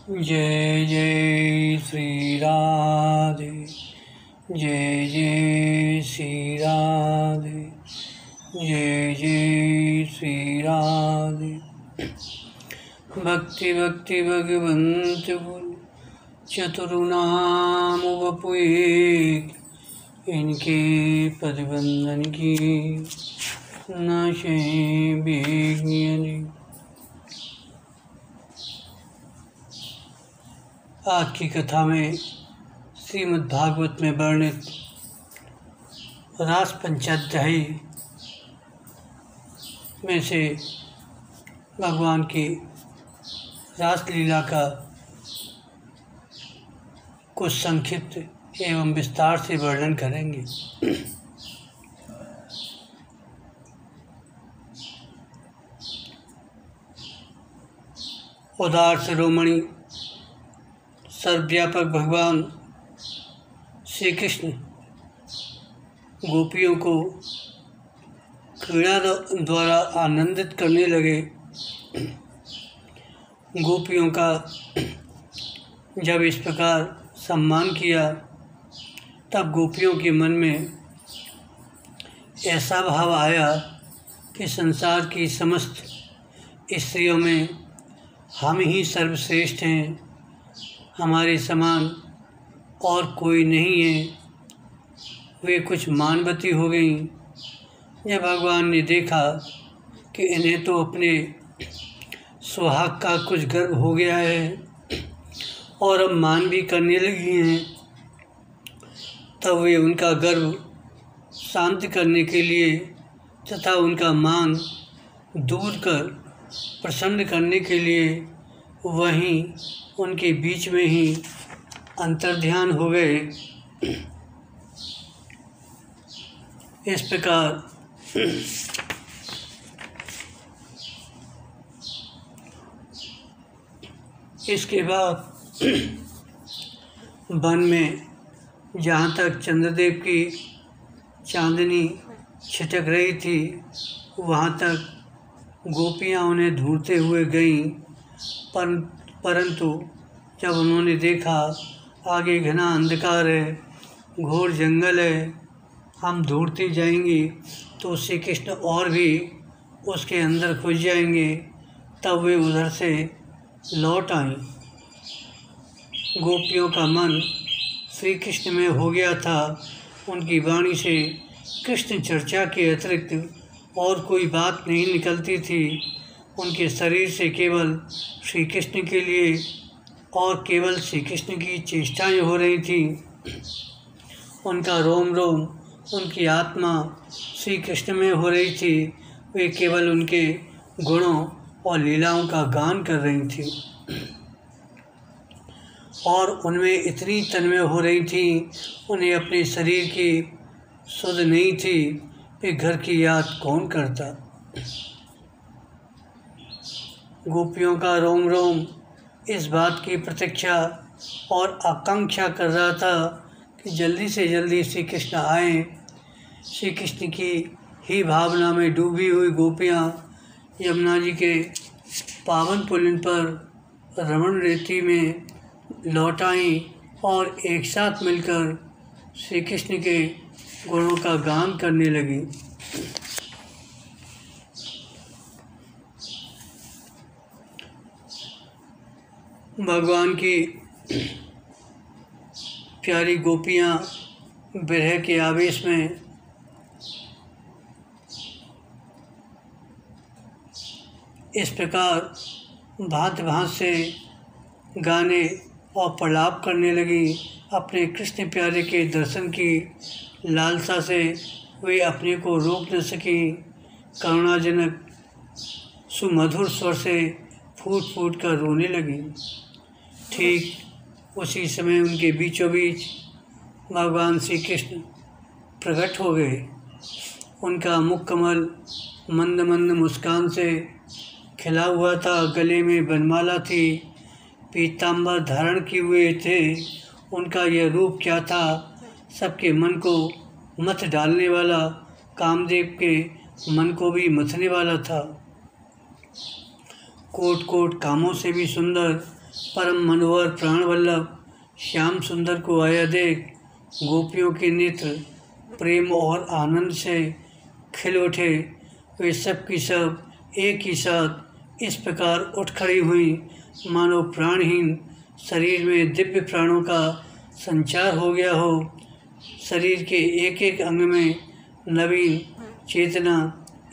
जय जय श्री राधे, जय जय श्री राधे, जय जय श्री राधे। भक्ति भक्ति भगवंत गुरु चतुर्नाम वपु एक, इनके पदबंधन की नाशे विघ्न। आज की कथा में श्रीमद् भागवत में वर्णित रास पंचाध्यायी में से भगवान की रास लीला का कुछ संक्षिप्त एवं विस्तार से वर्णन करेंगे। उदार शिरोमणि सर्वव्यापक भगवान श्री कृष्ण गोपियों को क्रीड़ा द्वारा आनंदित करने लगे। गोपियों का जब इस प्रकार सम्मान किया तब गोपियों के मन में ऐसा भाव आया कि संसार की समस्त स्त्रियों में हम ही सर्वश्रेष्ठ हैं, हमारे समान और कोई नहीं है। वे कुछ मानवती हो गईं। जब भगवान ने देखा कि इन्हें तो अपने सुहाग का कुछ गर्व हो गया है और अब मान भी करने लगी हैं, तब वे उनका गर्व शांत करने के लिए तथा उनका मान दूर कर प्रसन्न करने के लिए वहीं उनके बीच में ही अंतर्ध्यान हो गए। इस प्रकार इसके बाद वन में जहाँ तक चंद्रदेव की चांदनी छिटक रही थी वहाँ तक गोपियाँ उन्हें ढूंढते हुए गईं, परंतु जब उन्होंने देखा आगे घना अंधकार है, घोर जंगल है, हम ढूंढती जाएंगी तो श्री कृष्ण और भी उसके अंदर घुस जाएंगे, तब वे उधर से लौट आईं। गोपियों का मन श्री कृष्ण में हो गया था। उनकी वाणी से कृष्ण चर्चा के अतिरिक्त और कोई बात नहीं निकलती थी। उनके शरीर से केवल श्री कृष्ण के लिए और केवल श्री कृष्ण की चेष्टाएं हो रही थीं। उनका रोम रोम, उनकी आत्मा श्री कृष्ण में हो रही थी। वे केवल उनके गुणों और लीलाओं का गान कर रही थी और उनमें इतनी तन्मय हो रही थी, उन्हें अपने शरीर की सुध नहीं थी कि घर की याद कौन करता। गोपियों का रोम रोम इस बात की प्रतीक्षा और आकांक्षा कर रहा था कि जल्दी से जल्दी श्री कृष्ण आए। श्री कृष्ण की ही भावना में डूबी हुई गोपियाँ यमुना जी के पावन पुलिन पर रमण रेती में लौट आईं और एक साथ मिलकर श्री कृष्ण के गुणों का गान करने लगी। भगवान की प्यारी गोपियाँ विरह के आवेश में इस प्रकार भांत भांत से गाने और प्रलाप करने लगी। अपने कृष्ण प्यारे के दर्शन की लालसा से वे अपने को रोक न सकी। करुणाजनक सुमधुर स्वर से फूट फूट कर रोने लगी। ठीक उसी समय उनके बीचों बीच भगवान श्री कृष्ण प्रकट हो गए। उनका मुख कमल मंद मंद मुस्कान से खिला हुआ था, गले में बनमाला थी, पीताम्बर धारण किए हुए थे। उनका यह रूप क्या था, सबके मन को मथ डालने वाला, कामदेव के मन को भी मथने वाला था। कोट कोट कामों से भी सुंदर परम मनोहर प्राण वल्लभ श्याम सुंदर को आया देख गोपियों के नेत्र प्रेम और आनंद से खिल उठे। वे सब की सब एक ही साथ इस प्रकार उठ खड़ी हुई मानो प्राणहीन शरीर में दिव्य प्राणों का संचार हो गया हो। शरीर के एक एक अंग में नवीन चेतना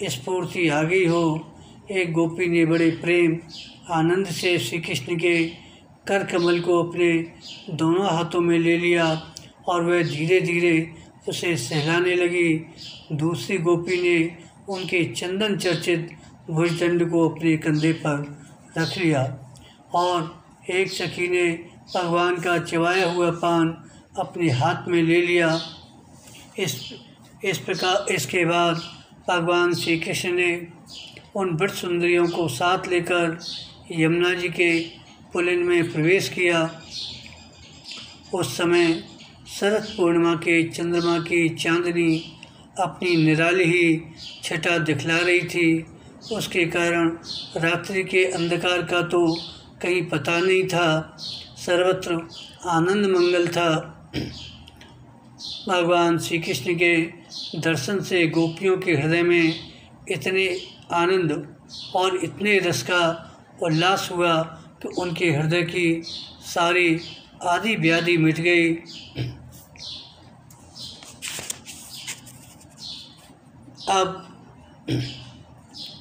स्फूर्ति आ गई हो। एक गोपी ने बड़े प्रेम आनंद से श्री कृष्ण के कर कमल को अपने दोनों हाथों में ले लिया और वह धीरे धीरे उसे सहलाने लगी। दूसरी गोपी ने उनके चंदन चर्चित भुजदंड को अपने कंधे पर रख लिया और एक सखी ने भगवान का चबाया हुआ पान अपने हाथ में ले लिया। इस प्रकार इसके बाद भगवान श्री कृष्ण ने उन वृद्ध सुंदरियों को साथ लेकर यमुना जी के पुलिन में प्रवेश किया। उस समय शरद पूर्णिमा के चंद्रमा की चांदनी अपनी निराली ही छटा दिखला रही थी। उसके कारण रात्रि के अंधकार का तो कहीं पता नहीं था। सर्वत्र आनंद मंगल था। भगवान श्री कृष्ण के दर्शन से गोपियों के हृदय में इतने आनंद और इतने रस का उल्लास हुआ कि उनके हृदय की सारी आदि व्याधि मिट गई। अब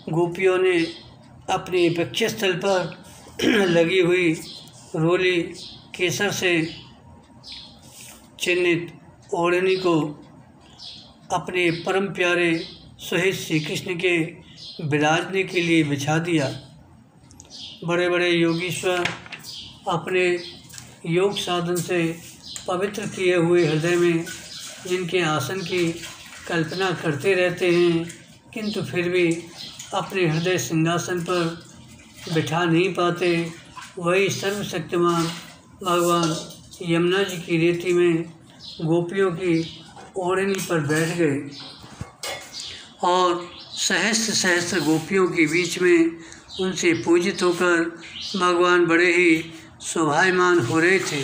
गोपियों ने अपने वक्षस्थल पर लगी हुई रोली केसर से चिन्हित ओढ़नी को अपने परम प्यारे सुहित श्री कृष्ण के विराजने के लिए बिछा दिया। बड़े बड़े योगीश्वर अपने योग साधन से पवित्र किए हुए हृदय में जिनके आसन की कल्पना करते रहते हैं, किंतु फिर भी अपने हृदय सिंहासन पर बिठा नहीं पाते, वही सर्वशक्तिमान भगवान यमुना जी की रेती में गोपियों की ओढ़नी पर बैठ गए और सहस्त्र सहस्त्र गोपियों के बीच में उनसे पूजित होकर भगवान बड़े ही शोभायमान हो रहे थे।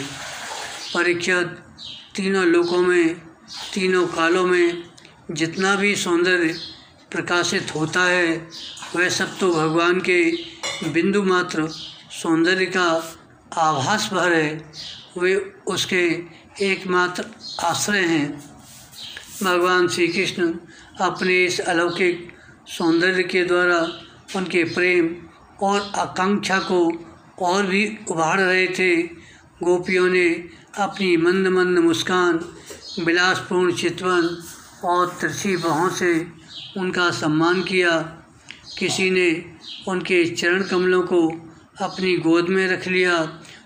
परीक्षित तीनों लोकों में तीनों कालों में जितना भी सौंदर्य प्रकाशित होता है वह सब तो भगवान के बिंदु मात्र सौंदर्य का आभास भर है। वे उसके एकमात्र आश्रय हैं। भगवान श्री कृष्ण अपने इस अलौकिक सौंदर्य के द्वारा उनके प्रेम और आकांक्षा को और भी उभार रहे थे। गोपियों ने अपनी मंद मंद मुस्कान, विलासपूर्ण चितवन और तिरछी बाहों से उनका सम्मान किया। किसी ने उनके चरण कमलों को अपनी गोद में रख लिया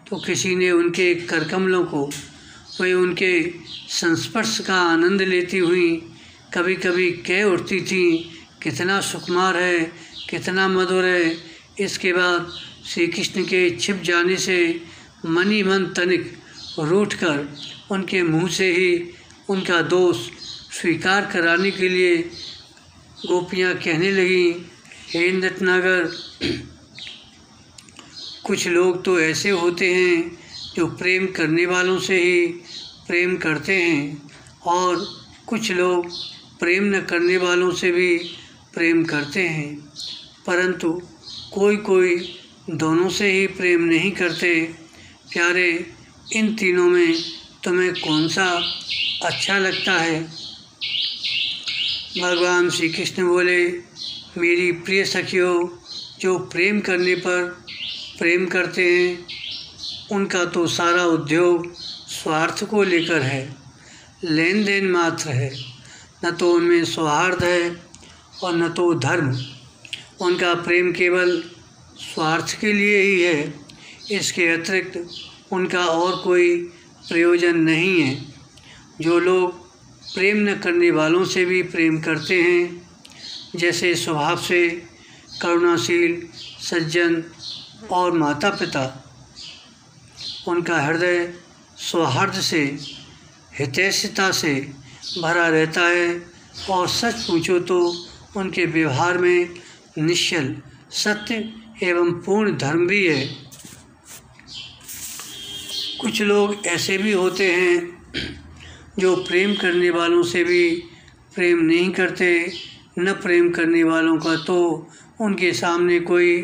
तो किसी ने उनके कर कमलों को। वे उनके संस्पर्श का आनंद लेती हुई कभी कभी कह उठती थीं, कितना सुकुमार है, कितना मधुर है। इसके बाद श्री कृष्ण के छिप जाने से मन ही मन तनिक रूठकर उनके मुँह से ही उनका दोष स्वीकार कराने के लिए गोपियाँ कहने लगीं, हे नटनागर, कुछ लोग तो ऐसे होते हैं जो प्रेम करने वालों से ही प्रेम करते हैं और कुछ लोग प्रेम न करने वालों से भी प्रेम करते हैं, परंतु कोई कोई दोनों से ही प्रेम नहीं करते। प्यारे, इन तीनों में तुम्हें कौन सा अच्छा लगता है? भगवान श्री कृष्ण बोले, मेरी प्रिय सखियों, जो प्रेम करने पर प्रेम करते हैं उनका तो सारा उद्योग स्वार्थ को लेकर है, लेन देन मात्र है। न तो उनमें सौहार्द है और न तो धर्म। उनका प्रेम केवल स्वार्थ के लिए ही है, इसके अतिरिक्त उनका और कोई प्रयोजन नहीं है। जो लोग प्रेम न करने वालों से भी प्रेम करते हैं, जैसे स्वभाव से करुणाशील सज्जन और माता पिता, उनका हृदय सौहार्द से हितैषिता से भरा रहता है और सच पूछो तो उनके व्यवहार में निश्चल सत्य एवं पूर्ण धर्म भी है। कुछ लोग ऐसे भी होते हैं जो प्रेम करने वालों से भी प्रेम नहीं करते, न प्रेम करने वालों का तो उनके सामने कोई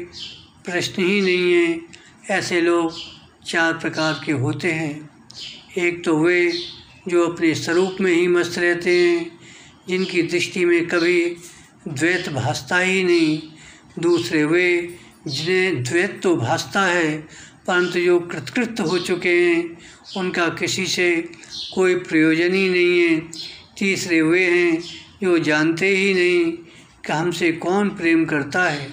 प्रश्न ही नहीं है। ऐसे लोग 4 प्रकार के होते हैं। एक तो वे जो अपने स्वरूप में ही मस्त रहते हैं, जिनकी दृष्टि में कभी द्वैत भासता ही नहीं। दूसरे वे जिन्हें द्वैत तो भासता है, परंतु जो कृतकृत हो चुके हैं, उनका किसी से कोई प्रयोजन ही नहीं है। तीसरे वे हैं जो जानते ही नहीं कि हमसे कौन प्रेम करता है।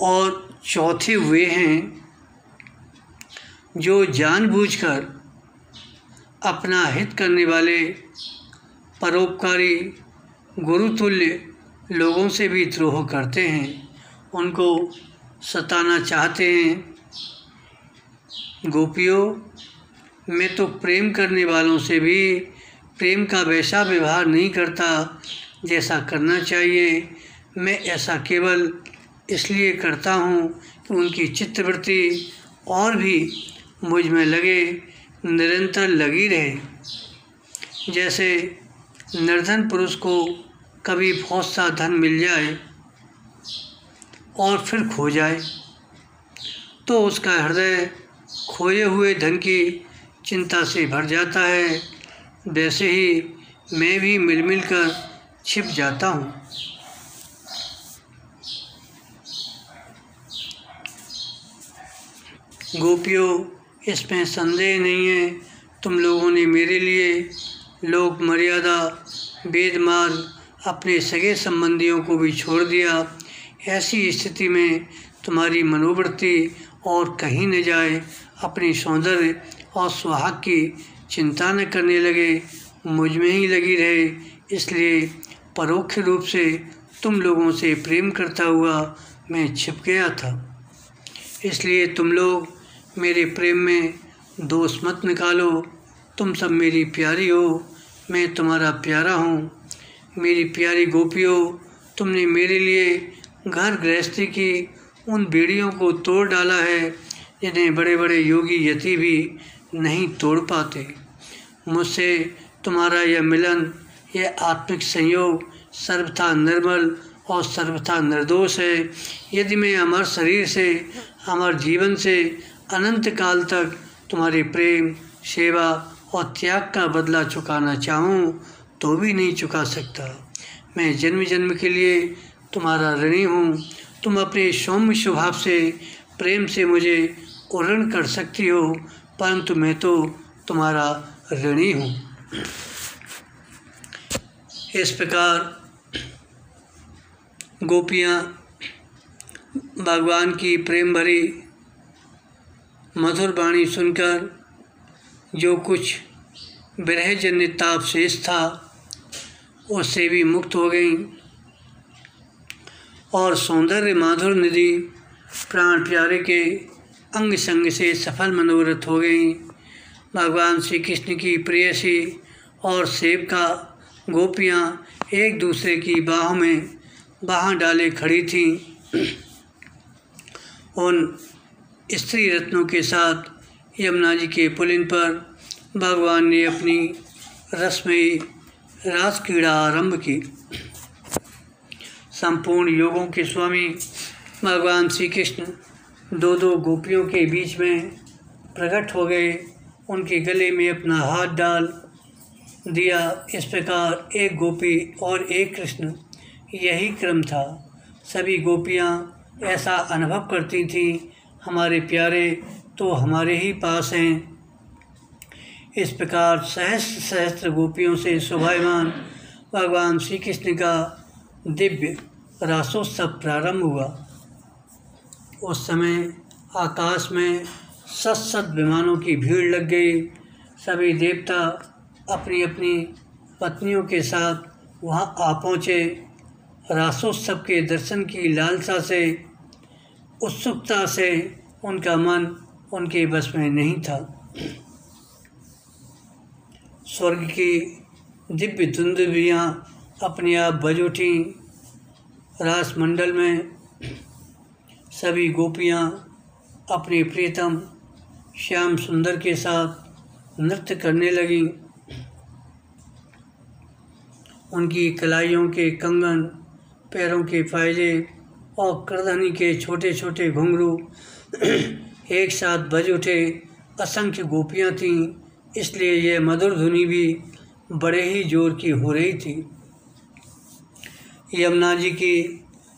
और चौथे वे हैं जो जानबूझकर अपना हित करने वाले परोपकारी गुरुतुल्य लोगों से भी द्रोह करते हैं, उनको सताना चाहते हैं। गोपियों, मैं तो प्रेम करने वालों से भी प्रेम का वैसा व्यवहार नहीं करता जैसा करना चाहिए। मैं ऐसा केवल इसलिए करता हूँ कि उनकी चित्तवृत्ति और भी मुझ में निरंतर लगी रहे। जैसे निर्धन पुरुष को कभी बहुत सा धन मिल जाए और फिर खो जाए तो उसका हृदय खोए हुए धन की चिंता से भर जाता है, वैसे ही मैं भी मिल कर छिप जाता हूँ। गोपियों, इसमें संदेह नहीं है, तुम लोगों ने मेरे लिए लोक मर्यादा, वेद मार्ग, अपने सगे संबंधियों को भी छोड़ दिया। ऐसी स्थिति में तुम्हारी मनोवृत्ति और कहीं न जाए, अपने सौंदर्य और सुहाग की चिंता न करने लगे, मुझ में ही लगी रहे। इसलिए परोक्ष रूप से तुम लोगों से प्रेम करता हुआ मैं छिप गया था। इसलिए तुम लोग मेरे प्रेम में दोष मत निकालो। तुम सब मेरी प्यारी हो, मैं तुम्हारा प्यारा हूँ। मेरी प्यारी गोपियों, तुमने मेरे लिए घर गृहस्थी की उन बेड़ियों को तोड़ डाला है जिन्हें बड़े बड़े योगी यति भी नहीं तोड़ पाते। मुझसे तुम्हारा यह मिलन, यह आत्मिक संयोग सर्वथा निर्मल और सर्वथा निर्दोष है। यदि मैं अमर शरीर से, अमर जीवन से अनंत काल तक तुम्हारे प्रेम, सेवा और त्याग का बदला चुकाना चाहूँ तो भी नहीं चुका सकता। मैं जन्म जन्म के लिए तुम्हारा ऋणी हूँ। तुम अपने सौम्य स्वभाव से, प्रेम से मुझे उऋण कर सकती हो, परंतु मैं तो तुम्हारा ऋणी हूँ। इस प्रकार गोपियाँ भगवान की प्रेम भरी मधुर वाणी सुनकर जो कुछ विरहजन्य ताप शेष था उससे भी मुक्त हो गईं और सौंदर्य माधुर निधि प्राण प्यारे के अंग संग से सफल मनोरथ हो गईं। भगवान श्री कृष्ण की प्रेयसी और सेवका गोपियाँ एक दूसरे की बाहों में बाह डाले खड़ी थीं। उन स्त्री रत्नों के साथ यमुना जी के पुलिन पर भगवान ने अपनी रसमयी रास क्रीड़ा आरंभ की। संपूर्ण योगों के स्वामी भगवान श्री कृष्ण दो दो गोपियों के बीच में प्रकट हो गए, उनके गले में अपना हाथ डाल दिया। इस प्रकार एक गोपी और एक कृष्ण, यही क्रम था। सभी गोपियाँ ऐसा अनुभव करती थीं, हमारे प्यारे तो हमारे ही पास हैं। इस प्रकार सहस्त्र सहस्त्र गोपियों से शोभायमान भगवान श्री कृष्ण का दिव्य रासोत्सव प्रारंभ हुआ। उस समय आकाश में सत विमानों की भीड़ लग गई। सभी देवता अपनी अपनी पत्नियों के साथ वहां आ पहुँचे। रासोत्सव के दर्शन की लालसा से, उत्सुकता से उनका मन उनके बस में नहीं था। स्वर्ग की दिव्य धुंधुलियाँ अपने आप बज उठीं। रास मंडल में सभी गोपियाँ अपने प्रियतम श्याम सुंदर के साथ नृत्य करने लगीं। उनकी कलाइयों के कंगन, पैरों के फायजे और करधनी के छोटे छोटे घुंघरू एक साथ बज उठे। असंख्य गोपियाँ थीं, इसलिए यह मधुर धुनी भी बड़े ही जोर की हो रही थी। यमुना जी की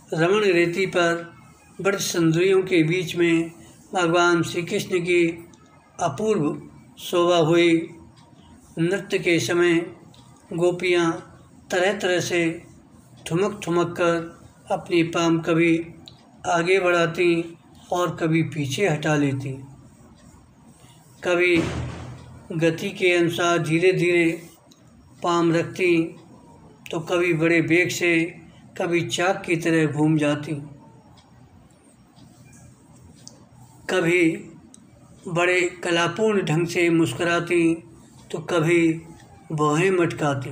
रमण रेती पर ब्रज सुंदरियों के बीच में भगवान श्री कृष्ण की अपूर्व शोभा हुई। नृत्य के समय गोपियाँ तरह तरह से ठुमक ठुमक कर अपनी पाँव कभी आगे बढ़ाती और कभी पीछे हटा लेती। कभी गति के अनुसार धीरे धीरे पाँव रखती तो कभी बड़े वेग से, कभी चाक की तरह घूम जाती। कभी बड़े कलापूर्ण ढंग से मुस्कुराती तो कभी भौहें मटकाती।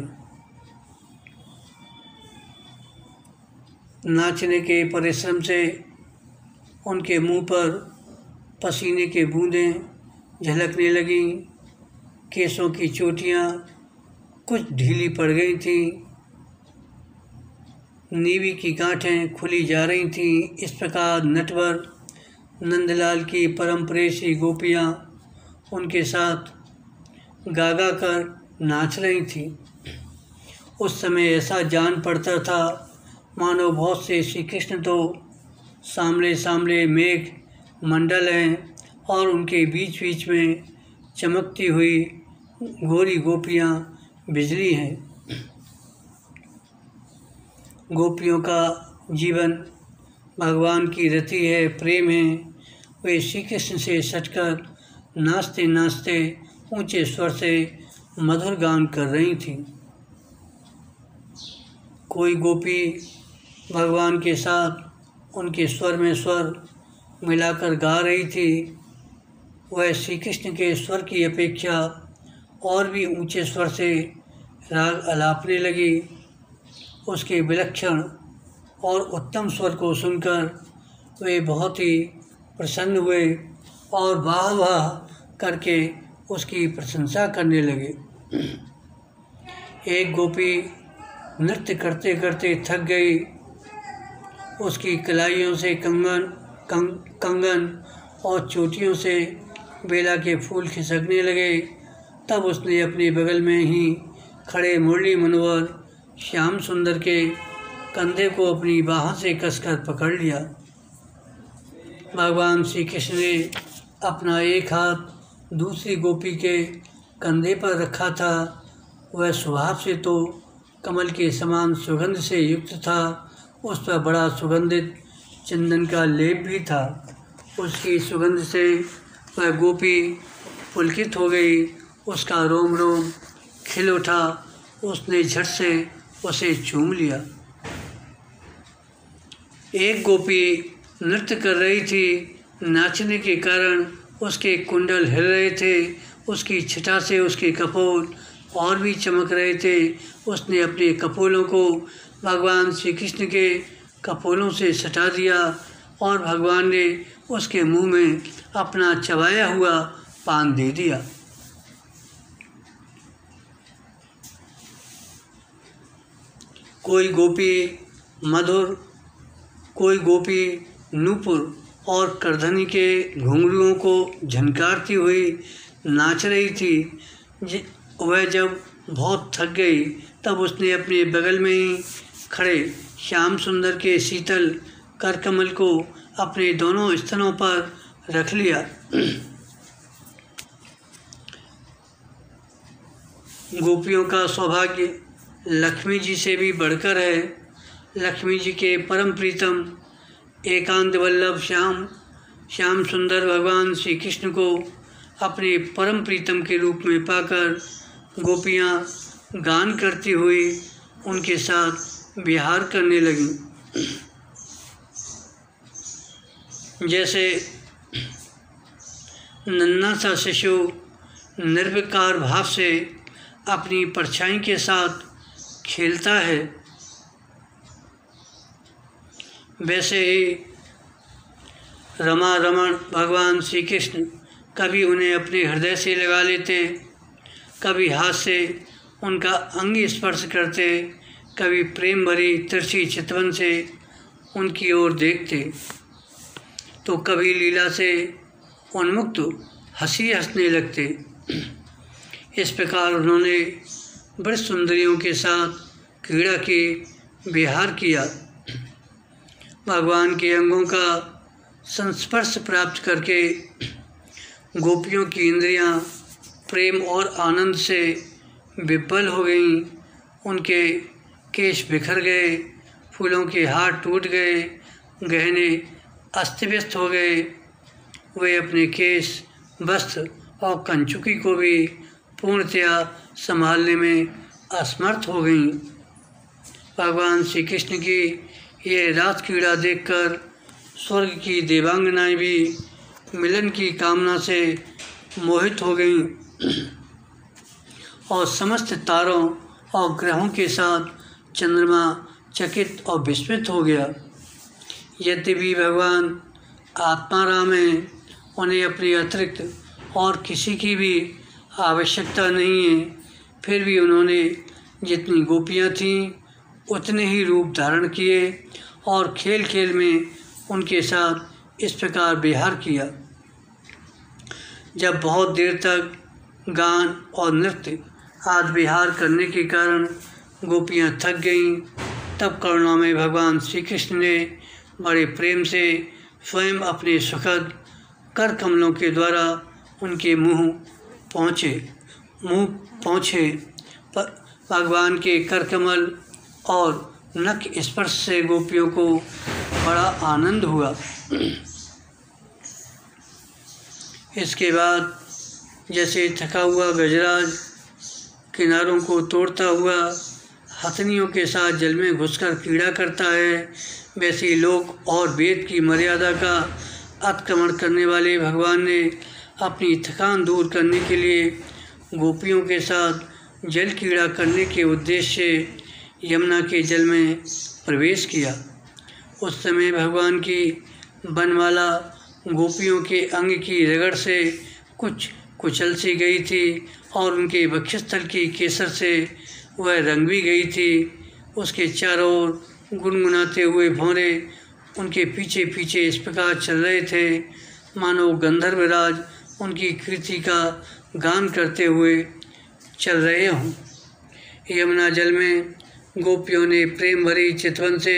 नाचने के परिश्रम से उनके मुंह पर पसीने के बूंदें झलकने लगीं। केसों की चोटियाँ कुछ ढीली पड़ गई थीं। नीवी की गांठें खुली जा रही थीं। इस प्रकार नटवर नंदलाल की परम प्रेसी गोपियाँ उनके साथ गा गा कर नाच रही थीं। उस समय ऐसा जान पड़ता था मानो बहुत से श्री कृष्ण तो सामने सामने मेघ मंडल हैं और उनके बीच बीच में चमकती हुई गोरी गोपियाँ बिजली हैं। गोपियों का जीवन भगवान की रति है, प्रेम है। वे श्री कृष्ण से सटकर नाचते नाचते ऊंचे स्वर से मधुर गान कर रही थीं। कोई गोपी भगवान के साथ उनके स्वर में स्वर मिलाकर गा रही थी। वह श्री कृष्ण के स्वर की अपेक्षा और भी ऊंचे स्वर से राग अलापने लगी। उसके विलक्षण और उत्तम स्वर को सुनकर वे बहुत ही प्रसन्न हुए और वाह वाह करके उसकी प्रशंसा करने लगे। एक गोपी नृत्य करते करते थक गई। उसकी कलाइयों से कंगन और चोटियों से बेला के फूल खिसकने लगे। तब उसने अपने बगल में ही खड़े मुरली मनोहर श्याम सुंदर के कंधे को अपनी बाहों से कसकर पकड़ लिया। भगवान श्री कृष्ण ने अपना एक हाथ दूसरी गोपी के कंधे पर रखा था। वह स्वभाव से तो कमल के समान सुगंध से युक्त था। उस पर बड़ा सुगंधित चंदन का लेप भी था। उसकी सुगंध से वह गोपी पुलकित हो गई। उसका रोम रोम खिल उठा। उसने झट से उसे चूम लिया। एक गोपी नृत्य कर रही थी। नाचने के कारण उसके कुंडल हिल रहे थे। उसकी छटा से उसके कपोल और भी चमक रहे थे। उसने अपने कपोलों को भगवान श्री कृष्ण के कपोलों से सटा दिया और भगवान ने उसके मुंह में अपना चबाया हुआ पान दे दिया। कोई गोपी मधुर, कोई गोपी नूपुर और करधनी के घुंघरुओं को झनकारती हुई नाच रही थी। वह जब बहुत थक गई तब उसने अपने बगल में ही खड़े श्याम सुंदर के शीतल करकमल को अपने दोनों स्तनों पर रख लिया। गोपियों का सौभाग्य लक्ष्मी जी से भी बढ़कर है। लक्ष्मी जी के परम प्रीतम एकांत वल्लभ श्याम सुंदर भगवान श्री कृष्ण को अपने परम प्रीतम के रूप में पाकर गोपियाँ गान करती हुई उनके साथ विहार करने लगीं। जैसे नन्हा सा शिशु निर्विकार भाव से अपनी परछाई के साथ खेलता है, वैसे ही रमा रमण भगवान श्री कृष्ण कभी उन्हें अपने हृदय से लगा लेते, कभी हाथ से उनका अंग स्पर्श करते, कभी प्रेम भरी तिरछी चितवन से उनकी ओर देखते, तो कभी लीला से उन्मुक्त हंसी हंसने लगते। इस प्रकार उन्होंने बड़ी सुंदरियों के साथ क्रीड़ा के विहार किया। भगवान के अंगों का संस्पर्श प्राप्त करके गोपियों की इंद्रियां प्रेम और आनंद से विह्वल हो गईं। उनके केश बिखर गए, फूलों के हार टूट गए, गहने अस्त व्यस्त हो गए। वे अपने केश, वस्त्र और कंचुकी को भी पूर्णतया संभालने में असमर्थ हो गईं। भगवान श्री कृष्ण की ये रास क्रीड़ा देखकर स्वर्ग की देवांगनाएं भी मिलन की कामना से मोहित हो गईं और समस्त तारों और ग्रहों के साथ चंद्रमा चकित और विस्मित हो गया। यद्यपि भगवान आत्माराम हैं, उन्हें अपने अतिरिक्त और किसी की भी आवश्यकता नहीं है, फिर भी उन्होंने जितनी गोपियाँ थीं उतने ही रूप धारण किए और खेल खेल में उनके साथ इस प्रकार विहार किया। जब बहुत देर तक गान और नृत्य आदि विहार करने के कारण गोपियाँ थक गईं, तब करुणामय भगवान श्री कृष्ण ने बड़े प्रेम से स्वयं अपने सुखद कर कमलों के द्वारा उनके मुँह पहुँचे। भगवान के कर कमल और नख स्पर्श से गोपियों को बड़ा आनंद हुआ। इसके बाद जैसे थका हुआ गजराज किनारों को तोड़ता हुआ हथनियों के साथ जल में घुसकर क्रीड़ा करता है, वैसे ही लोक और वेद की मर्यादा का अतिक्रमण करने वाले भगवान ने अपनी थकान दूर करने के लिए गोपियों के साथ जल क्रीड़ा करने के उद्देश्य से यमुना के जल में प्रवेश किया। उस समय भगवान की बनमाला गोपियों के अंग की रगड़ से कुछ कुचल सी गई थी और उनके वक्षस्थल की केसर से वह रंग भी गई थी। उसके चारों ओर गुनगुनाते हुए भौरे उनके पीछे पीछे इस प्रकार चल रहे थे मानो गंधर्वराज उनकी कीर्ति का गान करते हुए चल रहे हों। यमुना जल में गोपियों ने प्रेम भरी चितवन से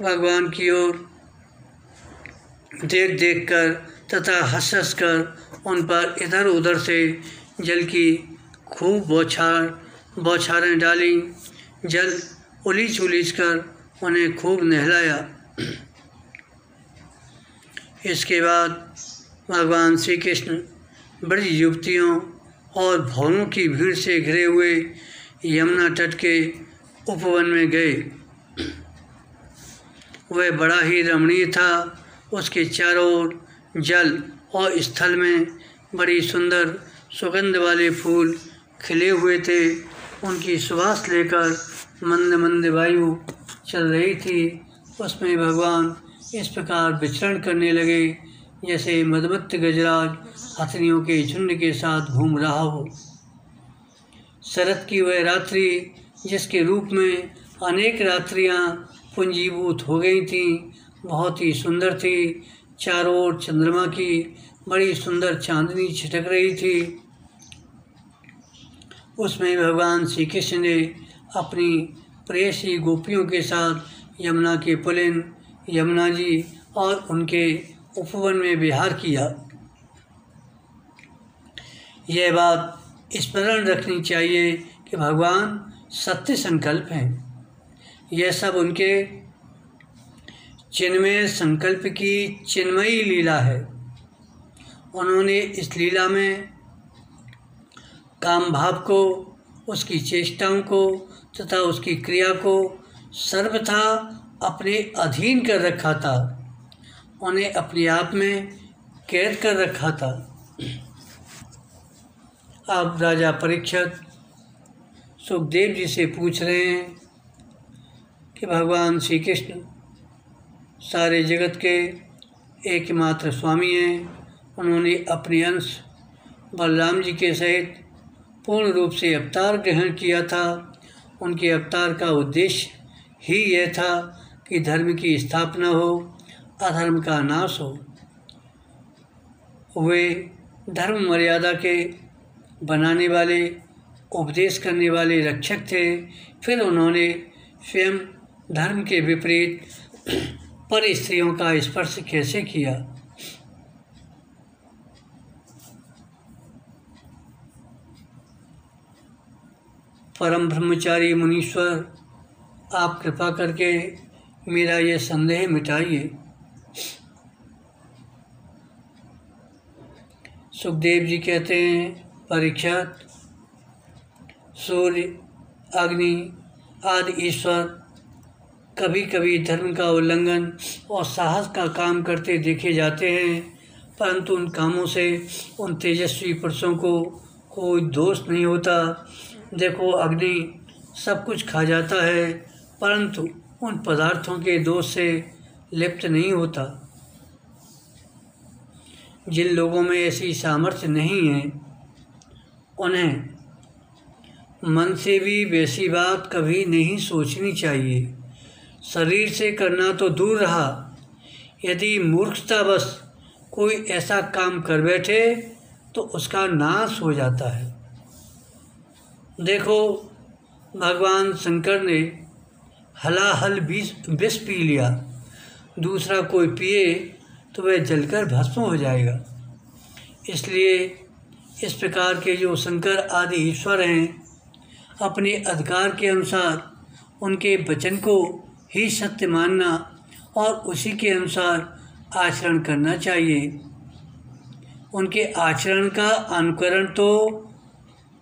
भगवान की ओर देख देख कर तथा हंस हंस कर उन पर इधर उधर से जल की खूब बौछारें डाली। जल उलीच उलीच कर उन्हें खूब नहलाया। इसके बाद भगवान श्री कृष्ण बड़ी युवतियों और भौरों की भीड़ से घिरे हुए यमुना तट के उपवन में गए। वह बड़ा ही रमणीय था। उसके चारों ओर जल और स्थल में बड़ी सुंदर सुगंध वाले फूल खिले हुए थे। उनकी सुवास लेकर मंद मंद वायु चल रही थी। उसमें भगवान इस प्रकार विचरण करने लगे जैसे मदमत्त गजराज हथनियों के झुंड के साथ घूम रहा हो। शरद की वह रात्रि जिसके रूप में अनेक रात्रियां पुंजीभूत हो गई थीं, बहुत ही सुंदर थी। चारों ओर चंद्रमा की बड़ी सुंदर चांदनी छिटक रही थी। उसमें भगवान श्री कृष्ण ने अपनी प्रेयसी गोपियों के साथ यमुना के पुलिन यमुना जी और उनके उपवन में विहार किया। यह बात स्मरण रखनी चाहिए कि भगवान सत्य संकल्प हैं। यह सब उनके चिन्मय संकल्प की चिन्मयी लीला है। उन्होंने इस लीला में काम भाव को, उसकी चेष्टाओं को तथा उसकी क्रिया को सर्वथा अपने अधीन कर रखा था, उन्हें अपने आप में कैद कर रखा था। अब राजा परीक्षित सुखदेव जी से पूछ रहे हैं कि भगवान श्री कृष्ण सारे जगत के एकमात्र स्वामी हैं उन्होंने अपने अंश बलराम जी के सहित पूर्ण रूप से अवतार ग्रहण किया था। उनके अवतार का उद्देश्य ही यह था कि धर्म की स्थापना हो, अधर्म का नाश हो। वे धर्म मर्यादा के बनाने वाले, उपदेश करने वाले रक्षक थे। फिर उन्होंने स्वयं धर्म के विपरीत पर स्त्रियों का स्पर्श कैसे किया? परम ब्रह्मचारी मुनीश्वर, आप कृपा करके मेरा यह संदेह मिटाइए। सुखदेव जी कहते हैं, परीक्षित, सूर्य, अग्नि आदि ईश्वर कभी कभी धर्म का उल्लंघन और साहस का काम करते देखे जाते हैं, परंतु उन कामों से उन तेजस्वी पुरुषों को कोई दोष नहीं होता। देखो, अग्नि सब कुछ खा जाता है, परंतु उन पदार्थों के दोष से लिप्त नहीं होता। जिन लोगों में ऐसी सामर्थ्य नहीं है, उन्हें मन से भी वैसी बात कभी नहीं सोचनी चाहिए। शरीर से करना तो दूर रहा, यदि मूर्खतावश कोई ऐसा काम कर बैठे तो उसका नाश हो जाता है। देखो, भगवान शंकर ने हलाहल विष पी लिया, दूसरा कोई पिए तो वह जलकर भस्म हो जाएगा। इसलिए इस प्रकार के जो शंकर आदि ईश्वर हैं, अपने अधिकार के अनुसार उनके वचन को ही सत्य मानना और उसी के अनुसार आचरण करना चाहिए। उनके आचरण का अनुकरण तो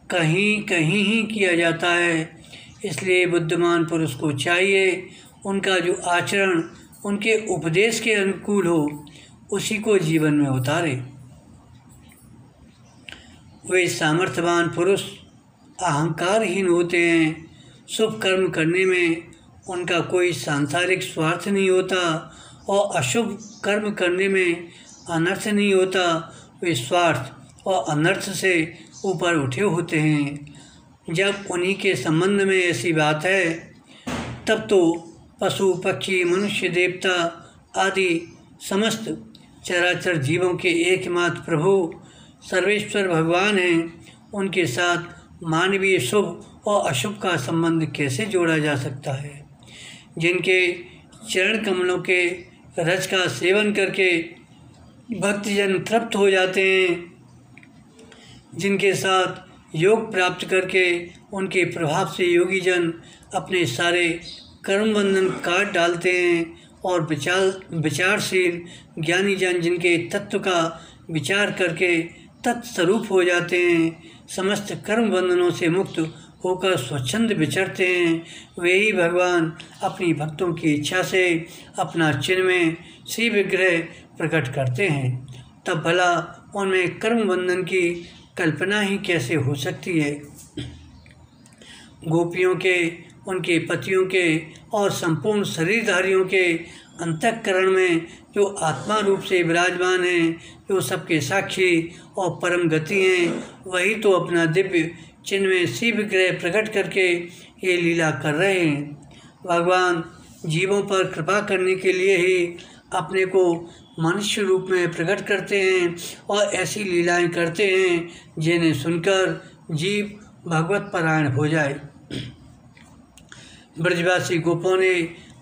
कहीं कहीं ही किया जाता है। इसलिए बुद्धिमान पुरुष को चाहिए उनका जो आचरण उनके उपदेश के अनुकूल हो, उसी को जीवन में उतारे। वे सामर्थ्यवान पुरुष अहंकारहीन होते हैं। शुभ कर्म करने में उनका कोई सांसारिक स्वार्थ नहीं होता और अशुभ कर्म करने में अनर्थ नहीं होता। वे स्वार्थ और अनर्थ से ऊपर उठे होते हैं। जब उन्हीं के संबंध में ऐसी बात है, तब तो पशु पक्षी मनुष्य देवता आदि समस्त चराचर जीवों के एकमात्र प्रभु सर्वेश्वर भगवान हैं। उनके साथ मानवीय शुभ और अशुभ का संबंध कैसे जोड़ा जा सकता है? जिनके चरण कमलों के रज का सेवन करके भक्तजन तृप्त हो जाते हैं, जिनके साथ योग प्राप्त करके उनके प्रभाव से योगी जन अपने सारे कर्म बंधन काट डालते हैं और विचारशील ज्ञानी जन जिनके तत्व का विचार करके तत्स्वरूप हो जाते हैं, समस्त कर्म बंधनों से मुक्त होकर स्वच्छंद विचरते हैं, वे ही भगवान अपनी भक्तों की इच्छा से अपना चिन्ह में श्री विग्रह प्रकट करते हैं। तब भला उनमें कर्म बंधन की कल्पना ही कैसे हो सकती है? गोपियों के, उनके पतियों के और संपूर्ण शरीरधारियों के अंतःकरण में जो आत्मा रूप से विराजमान हैं, जो सबके साक्षी और परम गति हैं, वही तो अपना दिव्य चिन्ह में श्री विग्रह प्रकट करके ये लीला कर रहे हैं। भगवान जीवों पर कृपा करने के लिए ही अपने को मनुष्य रूप में प्रकट करते हैं और ऐसी लीलाएं करते हैं जिन्हें सुनकर जीव भगवत परायण हो जाए। ब्रजवासी गोपों ने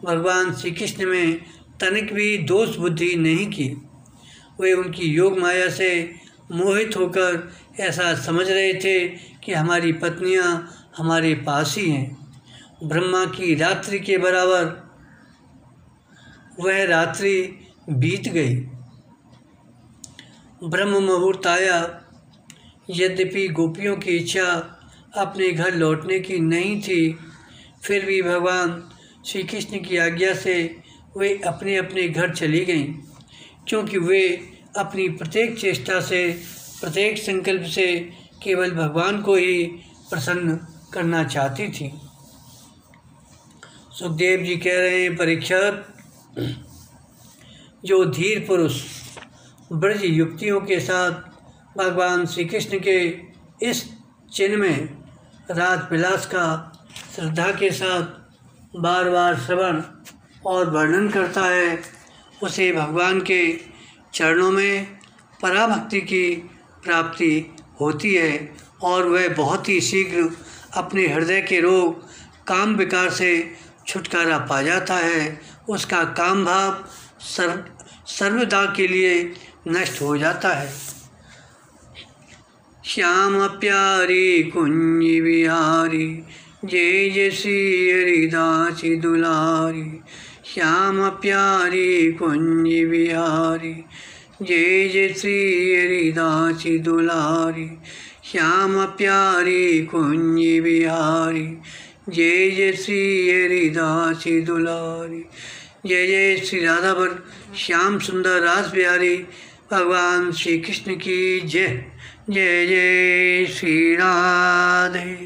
भगवान श्री कृष्ण में तनिक भी दोष बुद्धि नहीं की। वे उनकी योग माया से मोहित होकर ऐसा समझ रहे थे कि hमारी पत्नियां हमारे पास ही हैं। ब्रह्मा की रात्रि के बराबर वह रात्रि बीत गई। ब्रह्म मुहूर्त आया। यद्यपि गोपियों की इच्छा अपने घर लौटने की नहीं थी, फिर भी भगवान श्री कृष्ण की आज्ञा से वे अपने अपने घर चली गईं, क्योंकि वे अपनी प्रत्येक चेष्टा से, प्रत्येक संकल्प से केवल भगवान को ही प्रसन्न करना चाहती थी। सुखदेव जी कह रहे हैं, परीक्षित, जो धीर पुरुष ब्रज युक्तियों के साथ भगवान श्री कृष्ण के इस चिन्ह में रास विलास का श्रद्धा के साथ बार बार श्रवण और वर्णन करता है, उसे भगवान के चरणों में पराभक्ति की प्राप्ति होती है और वह बहुत ही शीघ्र अपने हृदय के रोग काम विकार से छुटकारा पा जाता है। उसका काम भाव सर्वदा के लिए नष्ट हो जाता है। श्याम प्यारी कुंज बिहारी जय जय श्री हरिदास दुलारी। श्याम प्यारी कुंज बिहारी जय जय श्री हरिदास दुलारी। श्याम प्यारी कुंज बिहारी जय जय श्री हरिदास दुलारी। जय जय श्री राधावर श्याम सुंदर रास बिहारी भगवान श्री कृष्ण की जय। जय जय श्री राधे।